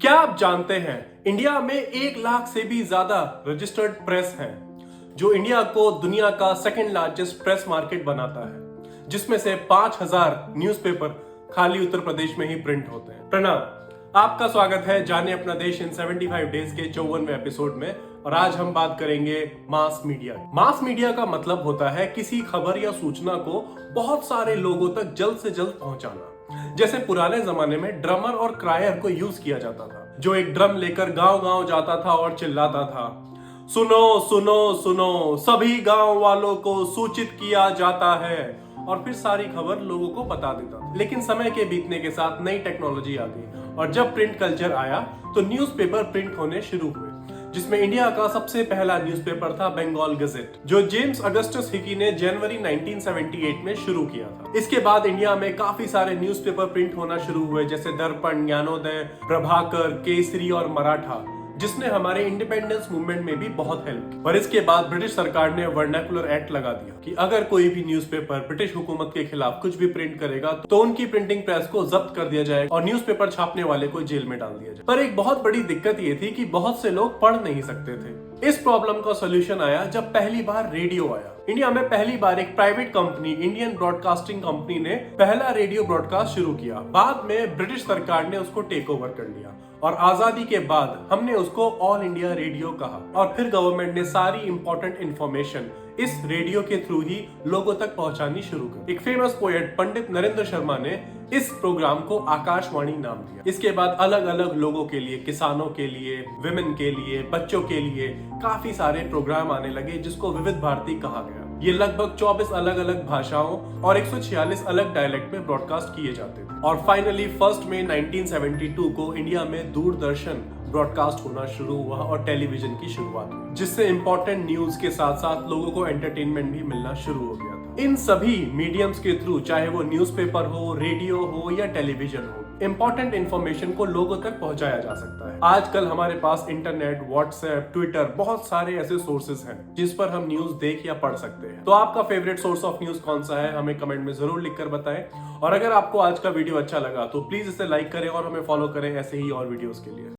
क्या आप जानते हैं इंडिया में 1 लाख से भी ज्यादा रजिस्टर्ड प्रेस हैं, जो इंडिया को दुनिया का सेकंड लार्जेस्ट प्रेस मार्केट बनाता है, जिसमें से 5000 न्यूज़पेपर खाली उत्तर प्रदेश में ही प्रिंट होते हैं। प्रणाम, आपका स्वागत है जाने अपना देश इन 75 डेज के 54वें एपिसोड में। और आज हम बात करेंगे मास मीडिया। मास मीडिया का मतलब होता है किसी खबर या सूचना को बहुत सारे लोगों तक जल्द से जल्द पहुंचाना। जैसे पुराने जमाने में ड्रमर और क्रायर को यूज किया जाता था, जो एक ड्रम लेकर गांव गांव जाता था और चिल्लाता था, सुनो सुनो सुनो, सभी गांव वालों को सूचित किया जाता है, और फिर सारी खबर लोगों को बता देता था। लेकिन समय के बीतने के साथ नई टेक्नोलॉजी आ गई और जब प्रिंट कल्चर आया तो न्यूज़पेपर प्रिंट होने शुरू हुए, जिसमें इंडिया का सबसे पहला न्यूज़पेपर था बंगाल गजेट, जो जेम्स अगस्टस हिकी ने जनवरी 1978 में शुरू किया था। इसके बाद इंडिया में काफी सारे न्यूज़पेपर प्रिंट होना शुरू हुए, जैसे दर्पण, ज्ञानोदय, प्रभाकर, केसरी और मराठा, जिसने हमारे इंडिपेंडेंस मूवमेंट में भी बहुत हेल्प की। और इसके बाद ब्रिटिश सरकार ने वर्नाकुलर एक्ट लगा दिया कि अगर कोई भी न्यूज़पेपर ब्रिटिश हुकूमत के खिलाफ कुछ भी प्रिंट करेगा तो उनकी प्रिंटिंग प्रेस को जब्त कर दिया जाएगा और न्यूज़पेपर छापने वाले को जेल में डाल दिया जाए। पर एक बहुत बड़ी दिक्कत ये थी कि बहुत से लोग पढ़ नहीं सकते थे। इस प्रॉब्लम का सोल्यूशन आया जब पहली बार रेडियो आया। इंडिया में पहली बार एक private company, Indian broadcasting company, ने पहला रेडियो ब्रॉडकास्ट शुरू किया। बाद में ब्रिटिश सरकार ने उसको टेक ओवर कर लिया और आजादी के बाद हमने उसको ऑल इंडिया रेडियो कहा। और फिर गवर्नमेंट ने सारी इंपॉर्टेंट इंफॉर्मेशन इस रेडियो के थ्रू ही लोगों तक पहुंचानी शुरू कर। एक फेमस पोएट पंडित नरेंद्र शर्मा ने इस प्रोग्राम को आकाशवाणी नाम दिया। इसके बाद अलग अलग लोगों के लिए, किसानों के लिए, विमेन के लिए, बच्चों के लिए काफी सारे प्रोग्राम आने लगे, जिसको विविध भारती कहा गया। ये लगभग 24 अलग अलग भाषाओं और 146 अलग डायलेक्ट में ब्रॉडकास्ट किए जाते थे। और फाइनली 1 मई 1972 को इंडिया में दूरदर्शन ब्रॉडकास्ट होना शुरू हुआ और टेलीविजन की शुरुआत हुई, जिससे इंपॉर्टेंट न्यूज के साथ साथ लोगों को एंटरटेनमेंट भी मिलना शुरू हो गया था। इन सभी मीडियम्स के थ्रू, चाहे वो न्यूज़पेपर हो, रेडियो हो या टेलीविजन हो, इंपॉर्टेंट इंफॉर्मेशन को लोगों तक पहुंचाया जा सकता है। आजकल हमारे पास इंटरनेट, व्हाट्सएप, ट्विटर, बहुत सारे ऐसे सोर्सेज हैं जिस पर हम न्यूज देख या पढ़ सकते हैं। तो आपका फेवरेट सोर्स ऑफ न्यूज कौन सा है, हमें कमेंट में जरूर लिखकर बताएं। और अगर आपको आज का वीडियो अच्छा लगा तो प्लीज इसे लाइक करें और हमें फॉलो करें ऐसे ही और वीडियोस के लिए।